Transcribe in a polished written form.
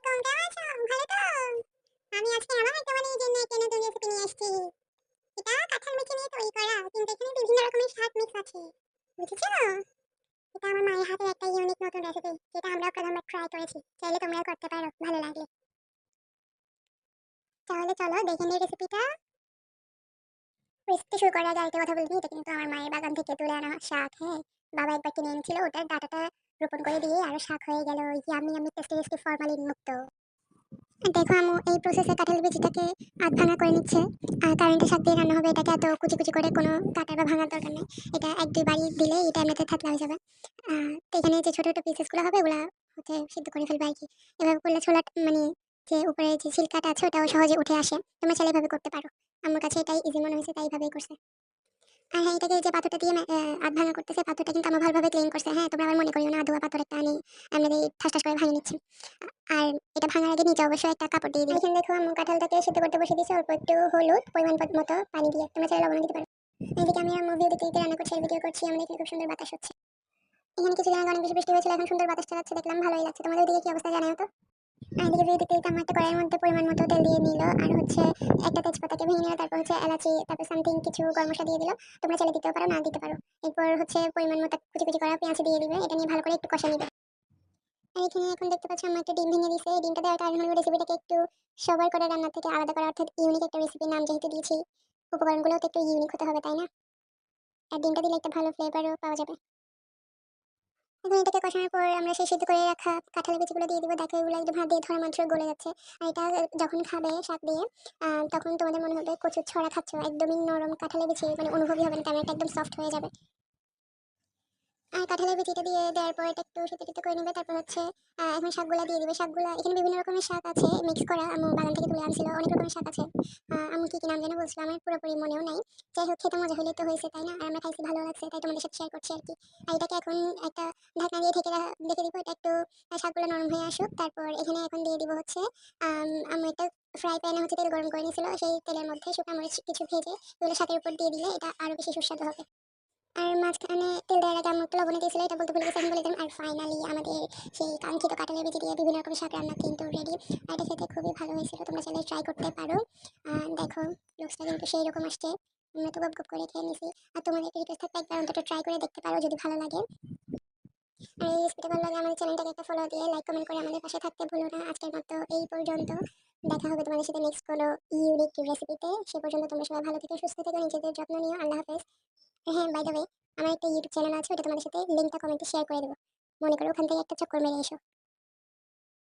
আলাইকুম, কেমন আছো? ভালো তো? আমি আজকে আমার তোমাদের জন্য একটা নতুন রেসিপি নিয়ে এসেছি। এটা কাঁঠাল মুচি নিয়ে তৈরি করা, কিন্তু এখানে বিভিন্ন রকমের শাক মিক্স আছে। বুঝেছো? এটা আমার মায়ের হাতের একটা ইউনিক নতুন রেসিপি, যেটা আমরাও প্রথমবার ট্রাই করেছি। চাইলে তোমরাও করতে পারো, ভালো লাগলে। তাহলে চলো দেখে নিই রেসিপিটা। রেসিপি শুরু করার আগে আরেকটা কথা বলে দিই, এটা কিন্তু আমার মায়ের বাগান থেকে তুলে আনা শাক। হ্যাঁ, বাবা একবার কিনে এনেছিল, ওটার ডাঁটাটা রোপণ করে দিয়ে আরো শাক হয়ে গেল yummy yummy tasty tasty formalin মুক্ত। দেখো আম্মু এই প্রসেসে কাঁঠাল বিচিটাকে আধ ভাঙা করে নিচ্ছে। কারেন্টের শাক দিয়ে রান্না হবে, এটাকে এত কুচি কুচি করে কোনো কাটার বা ভাঙার দরকার নেই। এটা এক দুই বাড়ি দিলে এটা এমনিতে থাকলে হয়ে যাবে। তো এখানে যে ছোট ছোট পিসেসগুলো হবে ওগুলা হচ্ছে সিদ্ধ করে ফেলবে আর কি। এভাবে করলে ছোলা মানে যে উপরে যে ছিলকাটা আছে ওটাও সহজে উঠে আসে। তোমরা চাইলে এভাবে করতে পারো। আমার কাছে এটাই ইজি মনে হয়েছে, তাই এভাবেই করছে। আর হ্যাঁ, এটাকে যে পাথরটা দিয়ে আধ ভাঙা করতেছে, পাথরটা কিন্তু আমার ভালোভাবে ক্লিন করছে। হ্যাঁ, তোমরা আবার মনে করিও না আধোয়া পাথর একটা আনি এমনি ঠাস ঠাস করে ভাঙিয়ে নিচ্ছি। আর এটা ভাঙার আগে নিচে অবশ্যই একটা কাপড় দিয়ে দিই। এখানে দেখো আম্মু কাঁঠালটাকে সিদ্ধ করতে বসে দিয়েছে, অল্প একটু হলুদ, পরিমাণ মতো পানি দিয়ে। তোমরা চাইলে লবণ দিতে পারো। এদিকে আমি আমার ভিডিও দেখতে রান্না করছি আর ভিডিও করছি, আমাদের এখানে খুব সুন্দর বাতাস হচ্ছে। এখানে কিছুদিন আগে অনেক বেশি বৃষ্টি হয়েছিল, এখন সুন্দর বাতাস চালাচ্ছে, দেখলাম ভালোই লাগছে। তোমাদের ওদিকে কি অবস্থা জানাও তো। আর এদিকে ভিডিও দেখতে আমার একটা কড়াইয়ের মধ্যে পরিমাণ মতো তেল দিয়ে নিল, আর হচ্ছে একটা তেজপাতাকে ভেঙে নিল, তারপর হচ্ছে এলাচি, তারপর সামথিং কিছু গরম মশলা দিয়ে দিল। তোমরা চাইলে দিতেও পারো, না দিতে পারো। এরপর হচ্ছে পরিমাণ মতো কুচি কুচি করা পেঁয়াজ দিয়ে দিবে, এটা নিয়ে ভালো করে একটু কষা নিবে। আর এখানে এখন দেখতে পাচ্ছি আমার একটা ডিম ভেঙে দিয়েছে। এই ডিমটা দেওয়ার কারণ হলো রেসিপিটাকে একটু সবার করে রান্না থেকে আলাদা করা, অর্থাৎ ইউনিক একটা রেসিপির নাম যেহেতু দিয়েছি, উপকরণগুলোও তো একটু ইউনিক হতে হবে, তাই না? আর ডিমটা দিলে একটা ভালো ফ্লেভারও পাওয়া যাবে। এখন এটাকে কষানোর পর আমরা সেই সিদ্ধ করে রাখা কাঁঠালের বিচিগুলো দিয়ে দিব। দেখো এগুলো একদম হাত দিয়ে ধরা মাত্র গলে যাচ্ছে। আর এটা যখন খাবে শাক দিয়ে তখন তোমাদের মনে হবে কচুর ছড়া খাচ্ছ। একদমই নরম কাঁঠালের বিচি, মানে অনুভবই হবে না, তেমন একটা একদম সফট হয়ে যাবে। আর কাঁঠালের বিচিটা দিয়ে দেওয়ার পর এটা একটু সিদ্ধ করে নেবে। তারপর হচ্ছে এখন শাকগুলা দিয়ে দিবে। শাকগুলা এখানে বিভিন্ন রকমের শাক আছে মিক্স করা, আম্মু বাগান থেকে তুলে আনছিল, অনেক রকমের শাক আছে। আম্মু কি কি নাম যেন বলছিল, আমার পুরোপুরি মনেও নাই। যাই হোক, খেতে মজা হলে তো হয়েছে, তাই না? আর আমরা খাইছি, ভালো লাগছে, তাই তোমাদের সাথে শেয়ার করছি আর কি। আর এটাকে এখন একটা ঢাকনা দিয়ে ঢেকে দিব। এটা একটু শাকগুলো নরম হয়ে আসুক। তারপর এখানে এখন দিয়ে দিব হচ্ছে আম্মু একটা ফ্রাই প্যানে হচ্ছে তেল গরম করে নিয়েছিল, সেই তেলের মধ্যে শুকনো মরিচ কিছু ভেজে এগুলো শাকের উপর দিয়ে দিলে এটা আরো বেশি সুস্বাদু হবে। আর মাঝখানে তেল দেওয়ার আগে আম্মু একটু লবণ দিয়েছিল, এটা বলতে ভুলে গেছি, এখন বলে দিলাম। আর ফাইনালি আমাদের সেই কাঙ্ক্ষিত কাঁঠালের বিচি দিয়ে বিভিন্ন রকমের শাক রান্না কিন্তু রেডি। আর এটা খেতে খুবই ভালো হয়েছিল, তোমরা চাইলে ট্রাই করতে পারো। দেখো লুকসটা কিন্তু সেই রকম আসছে, আমরা তো গপ করে খেয়ে নিছি। আর তোমাদের রিকোয়েস্ট থাকলে একবার অন্তত ট্রাই করে দেখতে পারো যদি ভালো লাগে। আর এই রেসিপিটা ভালো লাগে আমাদের চ্যানেলটাকে একটা ফলো দিয়ে লাইক কমেন্ট করে আমাদের পাশে থাকতে ভুলো না। আজকের মতো এই পর্যন্ত, দেখা হবে তোমাদের সাথে নেক্সট কোনো ইউনিক রেসিপিতে। সে পর্যন্ত তোমরা সবাই ভালো থেকো, সুস্থ থেকো, নিজেদের যত্ন নিও। আল্লাহ হাফেজ। হ্যাঁ, বাই দ্য ওয়ে, আমার একটা ইউটিউব চ্যানেল আছে, ওটা তোমাদের সাথে লিঙ্কটা কমেন্টে শেয়ার করে দেবো। মনে করো ওখান থেকে একটা চক্কর মেরে এসো।